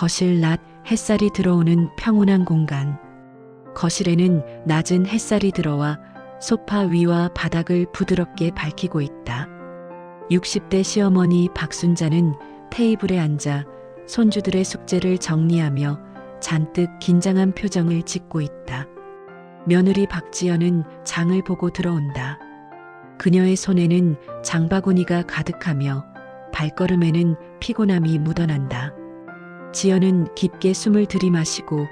거실 낮 햇살이 들어오는 평온한 공간. 거실에는 낮은 햇살이 들어와 소파 위와 바닥을 부드럽게 밝히고 있다. 60대 시어머니 박순자는 테이블에 앉아 손주들의 숙제를 정리하며 잔뜩 긴장한 표정을 짓고 있다. 며느리 박지연은 장을 보고 들어온다. 그녀의 손에는 장바구니가 가득하며 발걸음에는 피곤함이 묻어난다. 지연은 깊게 숨을 들이마시고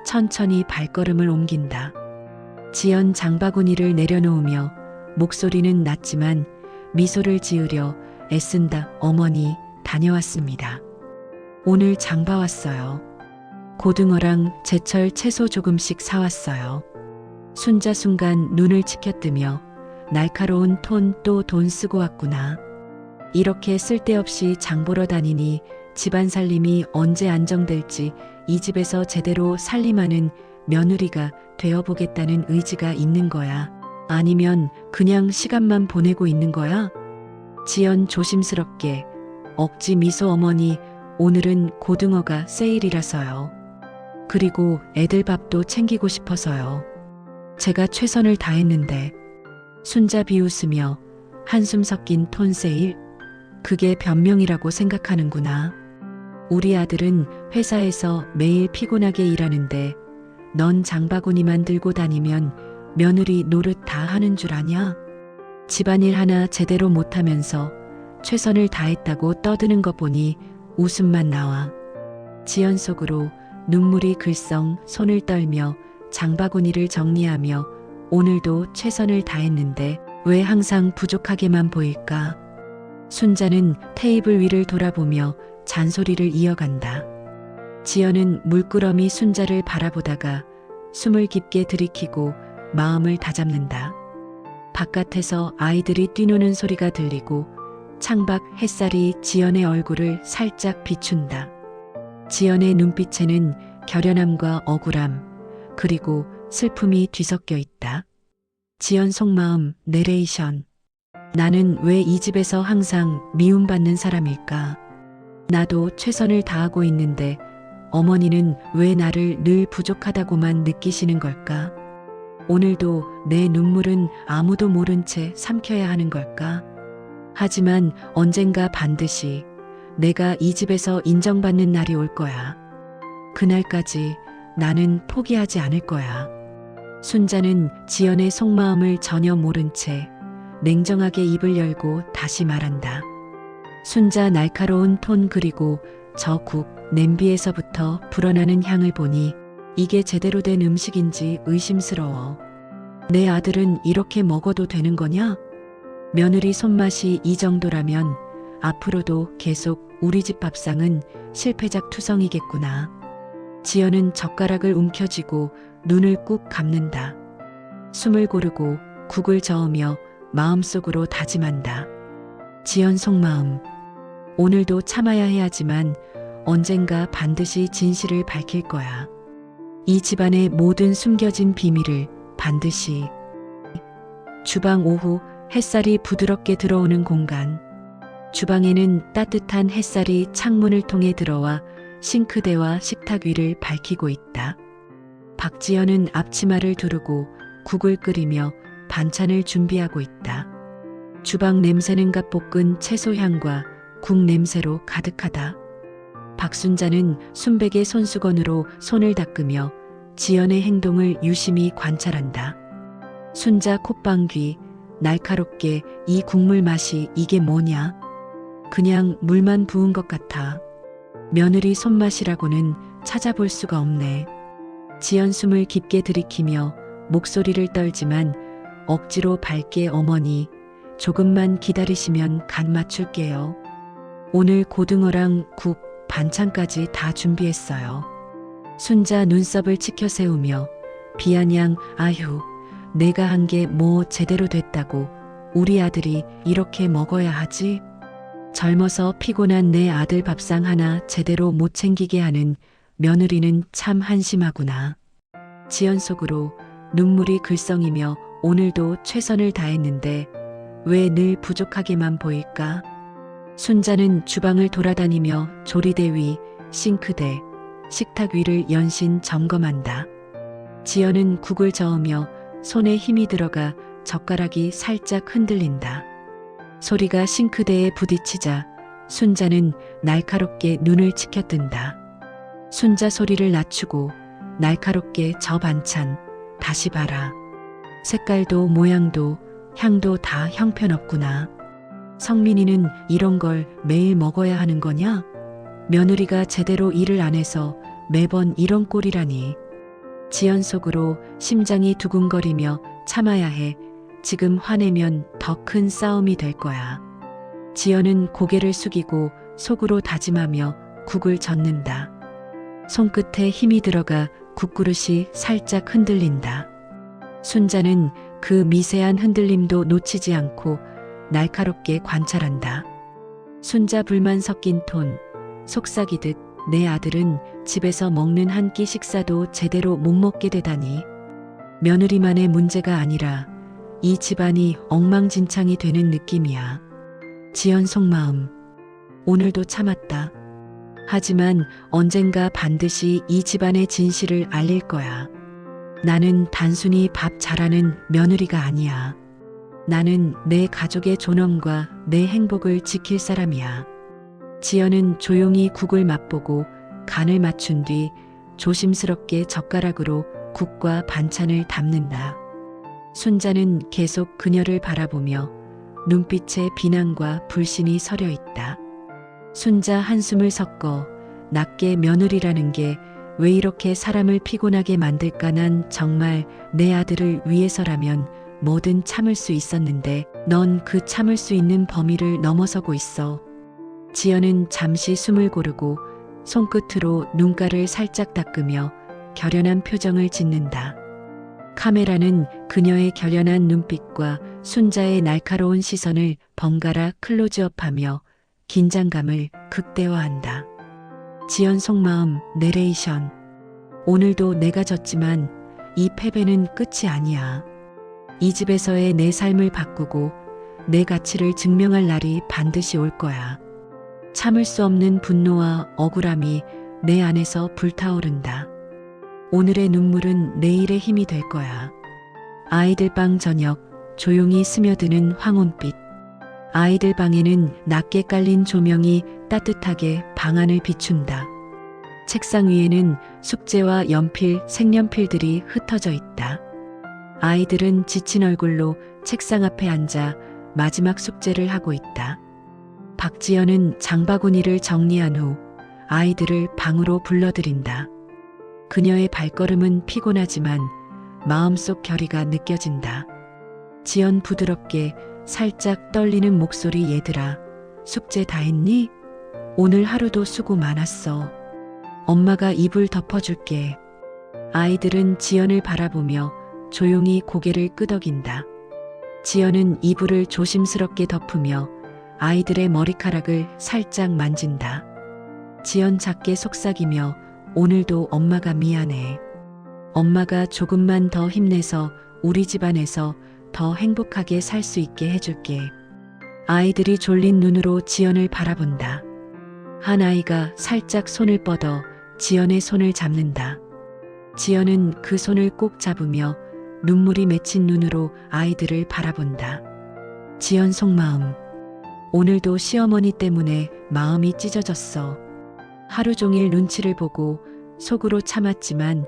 천천히 발걸음을 옮긴다. 지연 장바구니를 내려놓으며 목소리는 낮지만 미소를 지으려 애쓴다. 어머니, 다녀왔습니다. 오늘 장 봐왔어요. 고등어랑 제철 채소 조금씩 사왔어요. 순자 순간 눈을 치켜뜨며 날카로운 톤 또 돈 쓰고 왔구나. 이렇게 쓸데없이 장 보러 다니니 집안 살림이 언제 안정될지 이 집에서 제대로 살림하는 며느리가 되어보겠다는 의지가 있는 거야? 아니면 그냥 시간만 보내고 있는 거야? 지연 조심스럽게 억지 미소. 어머니, 오늘은 고등어가 세일이라서요. 그리고 애들 밥도 챙기고 싶어서요. 제가 최선을 다했는데. 순자 비웃으며 한숨 섞인 톤. 세일? 그게 변명이라고 생각하는구나. 우리 아들은 회사에서 매일 피곤하게 일하는데 넌 장바구니만 들고 다니면 며느리 노릇 다 하는 줄 아냐? 집안일 하나 제대로 못하면서 최선을 다했다고 떠드는 거 보니 웃음만 나와. 지연 속으로 눈물이 글썽 손을 떨며 장바구니를 정리하며 오늘도 최선을 다했는데 왜 항상 부족하게만 보일까? 순자는 테이블 위를 돌아보며 잔소리를 이어간다. 지연은 물끄러미 순자를 바라보다가 숨을 깊게 들이키고 마음을 다잡는다. 바깥에서 아이들이 뛰노는 소리가 들리고 창밖 햇살이 지연의 얼굴을 살짝 비춘다. 지연의 눈빛에는 결연함과 억울함, 그리고 슬픔이 뒤섞여 있다. 지연 속마음 내레이션. 나는 왜 이 집에서 항상 미움받는 사람일까? 나도 최선을 다하고 있는데 어머니는 왜 나를 늘 부족하다고만 느끼시는 걸까? 오늘도 내 눈물은 아무도 모른 채 삼켜야 하는 걸까? 하지만 언젠가 반드시 내가 이 집에서 인정받는 날이 올 거야. 그날까지 나는 포기하지 않을 거야. 순자는 지연의 속마음을 전혀 모른 채 냉정하게 입을 열고 다시 말한다. 순자 날카로운 톤. 그리고 저 국 냄비에서부터 불어나는 향을 보니 이게 제대로 된 음식인지 의심스러워. 내 아들은 이렇게 먹어도 되는 거냐? 며느리 손맛이 이 정도라면 앞으로도 계속 우리 집 밥상은 실패작 투성이겠구나. 지연은 젓가락을 움켜쥐고 눈을 꾹 감는다. 숨을 고르고 국을 저으며 마음속으로 다짐한다. 지연 속마음. 오늘도 참아야 해야지만 언젠가 반드시 진실을 밝힐 거야. 이 집안의 모든 숨겨진 비밀을 반드시. 주방. 오후 햇살이 부드럽게 들어오는 공간. 주방에는 따뜻한 햇살이 창문을 통해 들어와 싱크대와 식탁 위를 밝히고 있다. 박지연은 앞치마를 두르고 국을 끓이며 반찬을 준비하고 있다. 주방 냄새는 갓 볶은 채소 향과 국 냄새로 가득하다. 박순자는 순백의 손수건으로 손을 닦으며 지연의 행동을 유심히 관찰한다. 순자 콧방귀. 날카롭게 이 국물 맛이 이게 뭐냐? 그냥 물만 부은 것 같아. 며느리 손맛이라고는 찾아볼 수가 없네. 지연 숨을 깊게 들이키며 목소리를 떨지만 억지로 밝게 어머니, 조금만 기다리시면 간 맞출게요. 오늘 고등어랑 국, 반찬까지 다 준비했어요. 순자 눈썹을 치켜 세우며 비아냥 아휴, 내가 한 게 뭐 제대로 됐다고 우리 아들이 이렇게 먹어야 하지? 젊어서 피곤한 내 아들 밥상 하나 제대로 못 챙기게 하는 며느리는 참 한심하구나. 지연 속으로 눈물이 글썽이며 오늘도 최선을 다했는데 왜 늘 부족하게만 보일까? 순자는 주방을 돌아다니며 조리대 위, 싱크대, 식탁 위를 연신 점검한다. 지연은 국을 저으며 손에 힘이 들어가 젓가락이 살짝 흔들린다. 소리가 싱크대에 부딪히자 순자는 날카롭게 눈을 치켜뜬다. 순자 소리를 낮추고 날카롭게 저 반찬 다시 봐라. 색깔도 모양도 향도 다 형편없구나. 성민이는 이런 걸 매일 먹어야 하는 거냐? 며느리가 제대로 일을 안 해서 매번 이런 꼴이라니. 지연 속으로 심장이 두근거리며 참아야 해. 지금 화내면 더 큰 싸움이 될 거야. 지연은 고개를 숙이고 속으로 다짐하며 국을 젓는다. 손끝에 힘이 들어가 국그릇이 살짝 흔들린다. 순자는 그 미세한 흔들림도 놓치지 않고 날카롭게 관찰한다. 순자 불만 섞인 톤, 속삭이듯 내 아들은 집에서 먹는 한 끼 식사도 제대로 못 먹게 되다니. 며느리만의 문제가 아니라 이 집안이 엉망진창이 되는 느낌이야. 지연 속마음. 오늘도 참았다. 하지만 언젠가 반드시 이 집안의 진실을 알릴 거야. 나는 단순히 밥 잘하는 며느리가 아니야. 나는 내 가족의 존엄과 내 행복을 지킬 사람이야. 지연은 조용히 국을 맛보고 간을 맞춘 뒤 조심스럽게 젓가락으로 국과 반찬을 담는다. 순자는 계속 그녀를 바라보며 눈빛에 비난과 불신이 서려 있다. 순자 한숨을 섞어 낮게 며느리라는 게 왜 이렇게 사람을 피곤하게 만들까. 난 정말 내 아들을 위해서라면 뭐든 참을 수 있었는데 넌 그 참을 수 있는 범위를 넘어서고 있어. 지연은 잠시 숨을 고르고 손끝으로 눈가를 살짝 닦으며 결연한 표정을 짓는다. 카메라는 그녀의 결연한 눈빛과 순자의 날카로운 시선을 번갈아 클로즈업하며 긴장감을 극대화한다. 지연 속마음 내레이션. 오늘도 내가 졌지만 이 패배는 끝이 아니야. 이 집에서의 내 삶을 바꾸고 내 가치를 증명할 날이 반드시 올 거야. 참을 수 없는 분노와 억울함이 내 안에서 불타오른다. 오늘의 눈물은 내일의 힘이 될 거야. 아이들 방 저녁, 조용히 스며드는 황혼빛. 아이들 방에는 낮게 깔린 조명이 따뜻하게 방 안을 비춘다. 책상 위에는 숙제와 연필, 색연필들이 흩어져 있다. 아이들은 지친 얼굴로 책상 앞에 앉아 마지막 숙제를 하고 있다. 박지연은 장바구니를 정리한 후 아이들을 방으로 불러들인다. 그녀의 발걸음은 피곤하지만 마음속 결의가 느껴진다. 지연 부드럽게 살짝 떨리는 목소리. 얘들아, 숙제 다 했니? 오늘 하루도 수고 많았어. 엄마가 이불 덮어줄게. 아이들은 지연을 바라보며 조용히 고개를 끄덕인다. 지연은 이불을 조심스럽게 덮으며 아이들의 머리카락을 살짝 만진다. 지연 작게 속삭이며 오늘도 엄마가 미안해. 엄마가 조금만 더 힘내서 우리 집안에서 더 행복하게 살 수 있게 해줄게. 아이들이 졸린 눈으로 지연을 바라본다. 한 아이가 살짝 손을 뻗어 지연의 손을 잡는다. 지연은 그 손을 꼭 잡으며 눈물이 맺힌 눈으로 아이들을 바라본다. 지연 속마음. 오늘도 시어머니 때문에 마음이 찢어졌어. 하루 종일 눈치를 보고 속으로 참았지만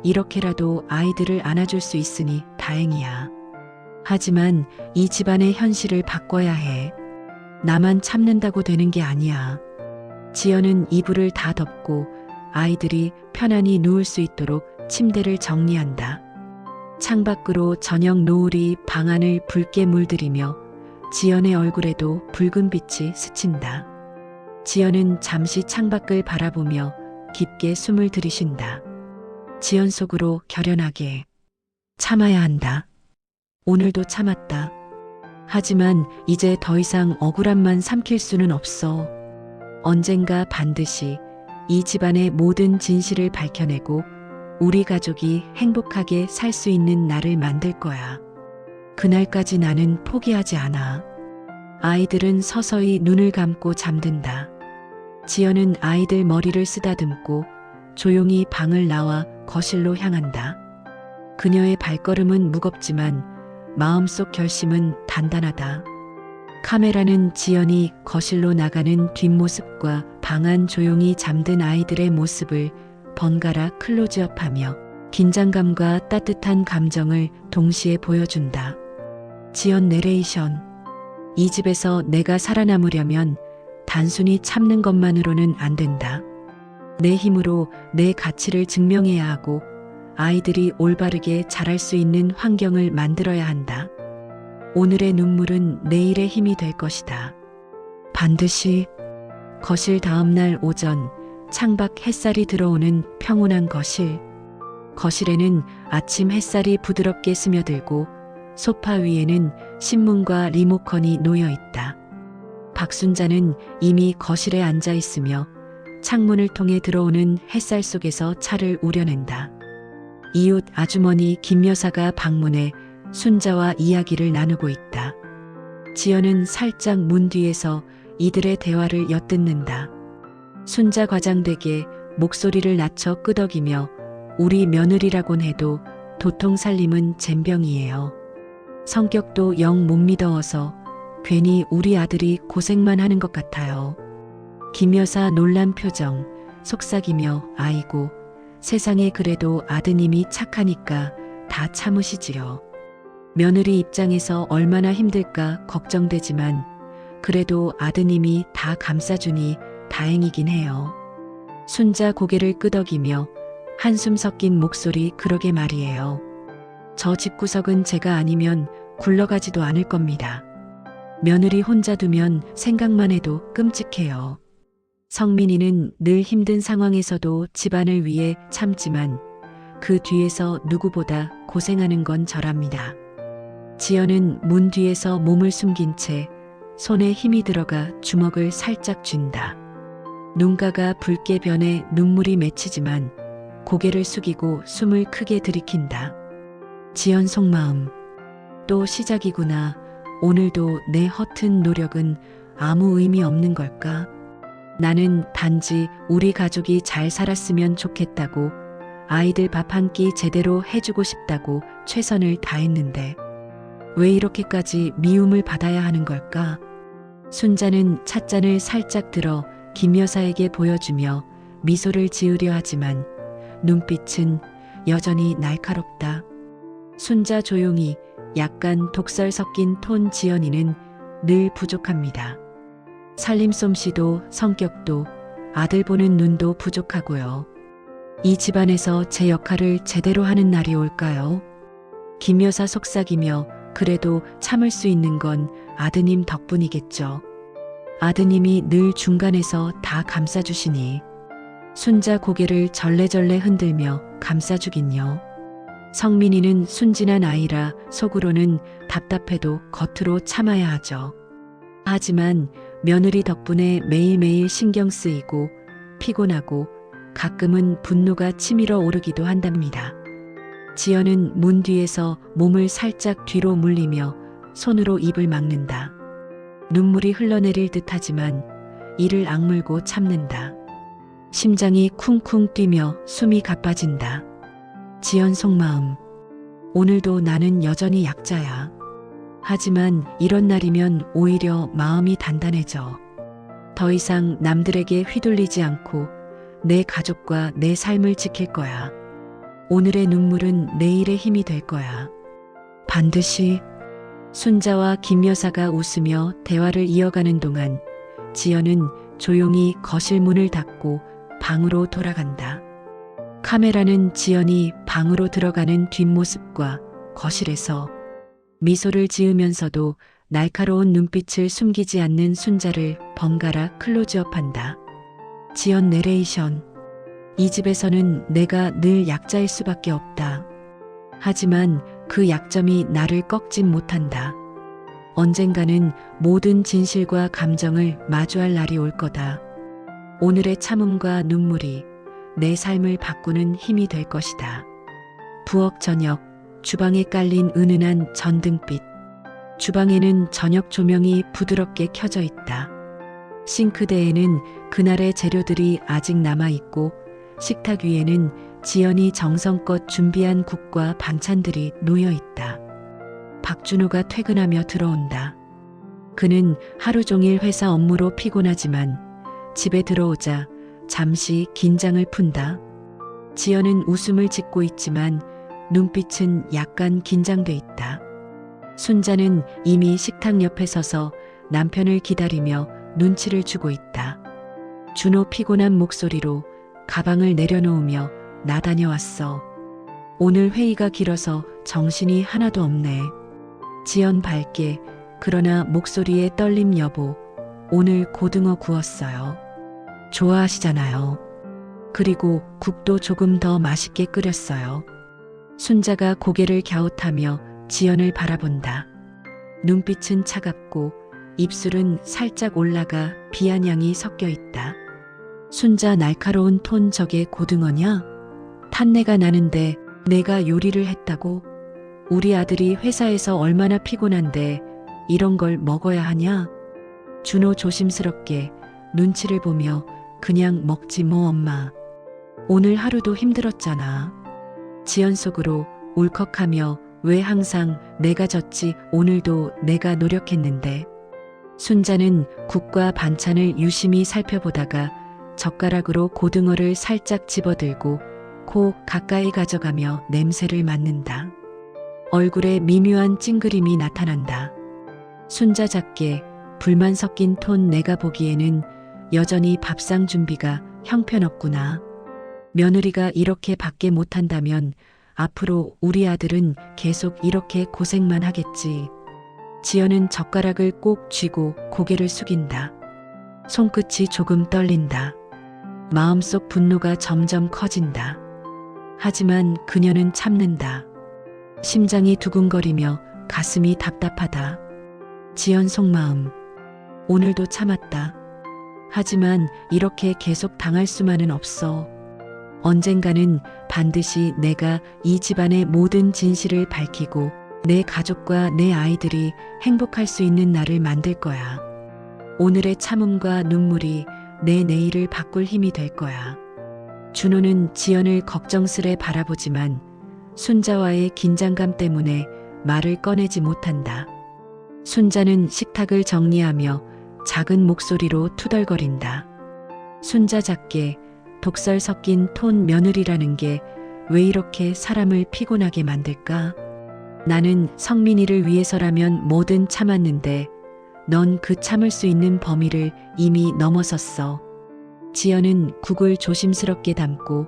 이렇게라도 아이들을 안아줄 수 있으니 다행이야. 하지만 이 집안의 현실을 바꿔야 해. 나만 참는다고 되는 게 아니야. 지연은 이불을 다 덮고 아이들이 편안히 누울 수 있도록 침대를 정리한다. 창밖으로 저녁 노을이 방 안을 붉게 물들이며 지연의 얼굴에도 붉은 빛이 스친다. 지연은 잠시 창밖을 바라보며 깊게 숨을 들이쉰다. 지연 속으로 결연하게. 참아야 한다. 오늘도 참았다. 하지만 이제 더 이상 억울함만 삼킬 수는 없어. 언젠가 반드시 이 집안의 모든 진실을 밝혀내고 우리 가족이 행복하게 살 수 있는 날을 만들 거야. 그날까지 나는 포기하지 않아. 아이들은 서서히 눈을 감고 잠든다. 지연은 아이들 머리를 쓰다듬고 조용히 방을 나와 거실로 향한다. 그녀의 발걸음은 무겁지만 마음속 결심은 단단하다. 카메라는 지연이 거실로 나가는 뒷모습과 방 안 조용히 잠든 아이들의 모습을 번갈아 클로즈업하며 긴장감과 따뜻한 감정을 동시에 보여준다. 지연 내레이션. 이 집에서 내가 살아남으려면 단순히 참는 것만으로는 안 된다. 내 힘으로 내 가치를 증명해야 하고 아이들이 올바르게 자랄 수 있는 환경을 만들어야 한다. 오늘의 눈물은 내일의 힘이 될 것이다. 반드시. 거실 다음날 오전 창밖 햇살이 들어오는 평온한 거실. 거실에는 아침 햇살이 부드럽게 스며들고 소파 위에는 신문과 리모컨이 놓여 있다. 박순자는 이미 거실에 앉아 있으며 창문을 통해 들어오는 햇살 속에서 차를 우려낸다. 이웃 아주머니 김 여사가 방문해 순자와 이야기를 나누고 있다. 지연은 살짝 문 뒤에서 이들의 대화를 엿듣는다. 순자 과장되게 목소리를 낮춰 끄덕이며 우리 며느리라곤 해도 도통 살림은 젬병이에요. 성격도 영 못 믿어서 괜히 우리 아들이 고생만 하는 것 같아요. 김 여사 놀란 표정, 속삭이며 아이고 세상에 그래도 아드님이 착하니까 다 참으시지요. 며느리 입장에서 얼마나 힘들까 걱정되지만 그래도 아드님이 다 감싸주니 다행이긴 해요. 순자 고개를 끄덕이며 한숨 섞인 목소리 그러게 말이에요. 저 집구석은 제가 아니면 굴러가지도 않을 겁니다. 며느리 혼자 두면 생각만 해도 끔찍해요. 성민이는 늘 힘든 상황에서도 집안을 위해 참지만 그 뒤에서 누구보다 고생하는 건 저랍니다. 지연은 문 뒤에서 몸을 숨긴 채 손에 힘이 들어가 주먹을 살짝 쥔다. 눈가가 붉게 변해 눈물이 맺히지만 고개를 숙이고 숨을 크게 들이킨다. 지연 속마음. 또 시작이구나. 오늘도 내 허튼 노력은 아무 의미 없는 걸까? 나는 단지 우리 가족이 잘 살았으면 좋겠다고 아이들 밥 한 끼 제대로 해주고 싶다고 최선을 다했는데 왜 이렇게까지 미움을 받아야 하는 걸까? 순자는 찻잔을 살짝 들어 김 여사에게 보여주며 미소를 지으려 하지만 눈빛은 여전히 날카롭다. 순자 조용히 약간 독설 섞인 톤 지연이는 늘 부족합니다. 살림 솜씨도 성격도 아들 보는 눈도 부족하고요. 이 집안에서 제 역할을 제대로 하는 날이 올까요? 김 여사 속삭이며 그래도 참을 수 있는 건 아드님 덕분이겠죠. 아드님이 늘 중간에서 다 감싸주시니. 순자 고개를 절레절레 흔들며 감싸주긴요. 성민이는 순진한 아이라 속으로는 답답해도 겉으로 참아야 하죠. 하지만 며느리 덕분에 매일매일 신경 쓰이고 피곤하고 가끔은 분노가 치밀어 오르기도 한답니다. 지연은 문 뒤에서 몸을 살짝 뒤로 물리며 손으로 입을 막는다. 눈물이 흘러내릴 듯하지만 이를 악물고 참는다. 심장이 쿵쿵 뛰며 숨이 가빠진다. 지연 속마음. 오늘도 나는 여전히 약자야. 하지만 이런 날이면 오히려 마음이 단단해져. 더 이상 남들에게 휘둘리지 않고 내 가족과 내 삶을 지킬 거야. 오늘의 눈물은 내일의 힘이 될 거야. 반드시. 순자와 김 여사가 웃으며 대화를 이어가는 동안 지연은 조용히 거실 문을 닫고 방으로 돌아간다. 카메라는 지연이 방으로 들어가는 뒷모습과 거실에서 미소를 지으면서도 날카로운 눈빛을 숨기지 않는 순자를 번갈아 클로즈업한다. 지연 내레이션. 이 집에서는 내가 늘 약자일 수밖에 없다. 하지만 그 약점이 나를 꺾진 못한다. 언젠가는 모든 진실과 감정을 마주할 날이 올 거다. 오늘의 참음과 눈물이 내 삶을 바꾸는 힘이 될 것이다. 부엌 저녁, 주방에 깔린 은은한 전등빛. 주방에는 저녁 조명이 부드럽게 켜져 있다. 싱크대에는 그날의 재료들이 아직 남아있고 식탁 위에는 지연이 정성껏 준비한 국과 반찬들이 놓여 있다. 박준호가 퇴근하며 들어온다. 그는 하루 종일 회사 업무로 피곤하지만 집에 들어오자 잠시 긴장을 푼다. 지연은 웃음을 짓고 있지만 눈빛은 약간 긴장돼 있다. 순자는 이미 식탁 옆에 서서 남편을 기다리며 눈치를 주고 있다. 준호 피곤한 목소리로 가방을 내려놓으며 나 다녀왔어. 오늘 회의가 길어서 정신이 하나도 없네. 지연 밝게 그러나 목소리에 떨림 여보. 오늘 고등어 구웠어요. 좋아하시잖아요. 그리고 국도 조금 더 맛있게 끓였어요. 순자가 고개를 갸웃하며 지연을 바라본다. 눈빛은 차갑고 입술은 살짝 올라가 비아냥이 섞여 있다. 순자 날카로운 톤 저게 고등어냐? 탄내가 나는데 내가 요리를 했다고? 우리 아들이 회사에서 얼마나 피곤한데 이런 걸 먹어야 하냐? 준호 조심스럽게 눈치를 보며 그냥 먹지 뭐 엄마. 오늘 하루도 힘들었잖아. 지연 속으로 울컥하며 왜 항상 내가 졌지 오늘도 내가 노력했는데. 순자는 국과 반찬을 유심히 살펴보다가 젓가락으로 고등어를 살짝 집어들고 코 가까이 가져가며 냄새를 맡는다. 얼굴에 미묘한 찡그림이 나타난다. 순자 작게 불만 섞인 톤 내가 보기에는 여전히 밥상 준비가 형편없구나. 며느리가 이렇게 밖에 못한다면 앞으로 우리 아들은 계속 이렇게 고생만 하겠지. 지연은 젓가락을 꼭 쥐고 고개를 숙인다. 손끝이 조금 떨린다. 마음속 분노가 점점 커진다. 하지만 그녀는 참는다. 심장이 두근거리며 가슴이 답답하다. 지연 속마음. 오늘도 참았다. 하지만 이렇게 계속 당할 수만은 없어. 언젠가는 반드시 내가 이 집안의 모든 진실을 밝히고 내 가족과 내 아이들이 행복할 수 있는 날을 만들 거야. 오늘의 참음과 눈물이 내 내일을 바꿀 힘이 될 거야. 준호는 지연을 걱정스레 바라보지만 순자와의 긴장감 때문에 말을 꺼내지 못한다. 순자는 식탁을 정리하며 작은 목소리로 투덜거린다. 순자 작게 독설 섞인 톤 며느리라는 게 왜 이렇게 사람을 피곤하게 만들까? 나는 성민이를 위해서라면 뭐든 참았는데 넌 그 참을 수 있는 범위를 이미 넘어섰어. 지연은 국을 조심스럽게 담고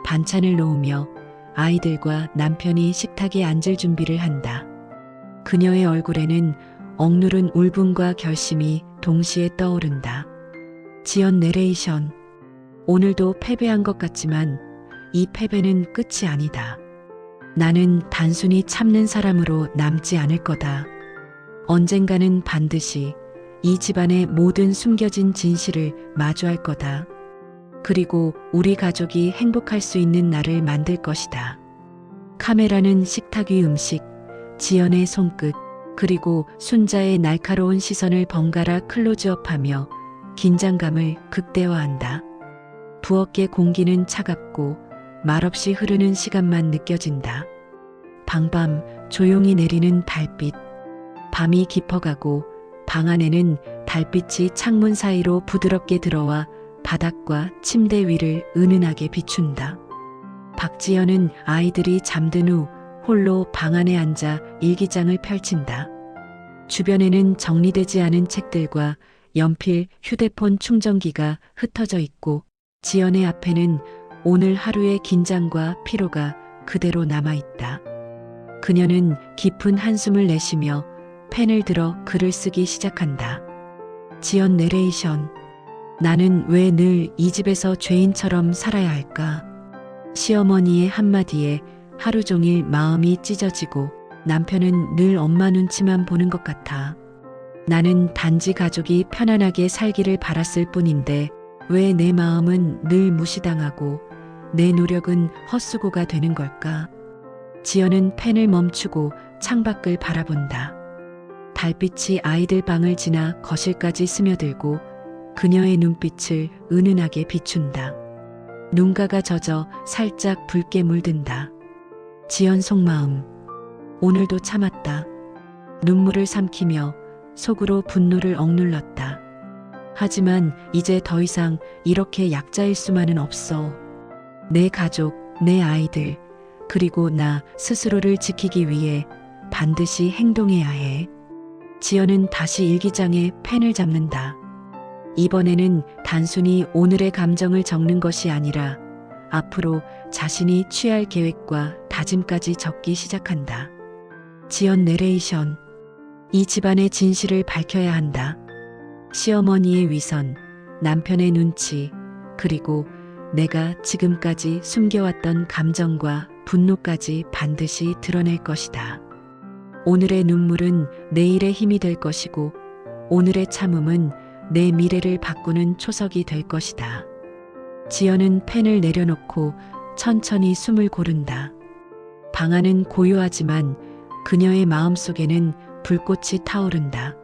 반찬을 놓으며 아이들과 남편이 식탁에 앉을 준비를 한다. 그녀의 얼굴에는 억누른 울분과 결심이 동시에 떠오른다. 지연 내레이션. 오늘도 패배한 것 같지만 이 패배는 끝이 아니다. 나는 단순히 참는 사람으로 남지 않을 거다. 언젠가는 반드시 이 집안의 모든 숨겨진 진실을 마주할 거다. 그리고 우리 가족이 행복할 수 있는 날을 만들 것이다. 카메라는 식탁 위 음식, 지연의 손끝, 그리고 순자의 날카로운 시선을 번갈아 클로즈업하며 긴장감을 극대화한다. 부엌의 공기는 차갑고 말없이 흐르는 시간만 느껴진다. 방밤 조용히 내리는 달빛. 밤이 깊어가고 방 안에는 달빛이 창문 사이로 부드럽게 들어와 바닥과 침대 위를 은은하게 비춘다. 박지연은 아이들이 잠든 후 홀로 방 안에 앉아 일기장을 펼친다. 주변에는 정리되지 않은 책들과 연필, 휴대폰 충전기가 흩어져 있고 지연의 앞에는 오늘 하루의 긴장과 피로가 그대로 남아있다. 그녀는 깊은 한숨을 내쉬며 펜을 들어 글을 쓰기 시작한다. 지연 내레이션. 나는 왜 늘 이 집에서 죄인처럼 살아야 할까? 시어머니의 한마디에 하루 종일 마음이 찢어지고 남편은 늘 엄마 눈치만 보는 것 같아. 나는 단지 가족이 편안하게 살기를 바랐을 뿐인데 왜 내 마음은 늘 무시당하고 내 노력은 헛수고가 되는 걸까? 지연은 펜을 멈추고 창밖을 바라본다. 달빛이 아이들 방을 지나 거실까지 스며들고 그녀의 눈빛을 은은하게 비춘다. 눈가가 젖어 살짝 붉게 물든다. 지연 속마음. 오늘도 참았다. 눈물을 삼키며 속으로 분노를 억눌렀다. 하지만 이제 더 이상 이렇게 약자일 수만은 없어. 내 가족, 내 아이들, 그리고 나 스스로를 지키기 위해 반드시 행동해야 해. 지연은 다시 일기장에 펜을 잡는다. 이번에는 단순히 오늘의 감정을 적는 것이 아니라 앞으로 자신이 취할 계획과 다짐까지 적기 시작한다. 지연 내레이션. 이 집안의 진실을 밝혀야 한다. 시어머니의 위선, 남편의 눈치, 그리고 내가 지금까지 숨겨왔던 감정과 분노까지 반드시 드러낼 것이다. 오늘의 눈물은 내일의 힘이 될 것이고, 오늘의 참음은 내 미래를 바꾸는 초석이 될 것이다. 지연은 펜을 내려놓고 천천히 숨을 고른다. 방 안은 고요하지만 그녀의 마음속에는 불꽃이 타오른다.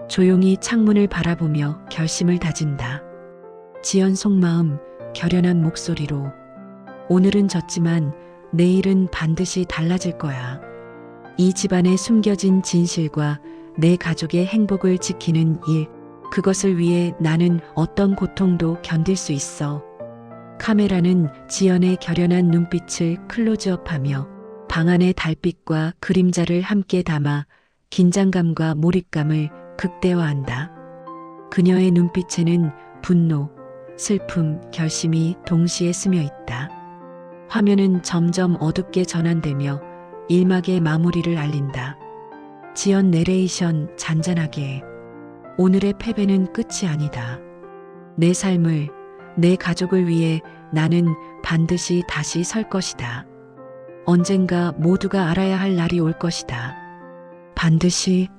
조용히 창문을 바라보며 결심을 다진다. 지연 속마음, 결연한 목소리로. 오늘은 졌지만 내일은 반드시 달라질 거야. 이 집안의 숨겨진 진실과 내 가족의 행복을 지키는 일, 그것을 위해 나는 어떤 고통도 견딜 수 있어. 카메라는 지연의 결연한 눈빛을 클로즈업하며 방 안의 달빛과 그림자를 함께 담아 긴장감과 몰입감을 극대화한다. 그녀의 눈빛에는 분노, 슬픔, 결심이 동시에 스며 있다. 화면은 점점 어둡게 전환되며 일막의 마무리를 알린다. 지연 내레이션 잔잔하게. 오늘의 패배는 끝이 아니다. 내 삶을, 내 가족을 위해 나는 반드시 다시 설 것이다. 언젠가 모두가 알아야 할 날이 올 것이다. 반드시.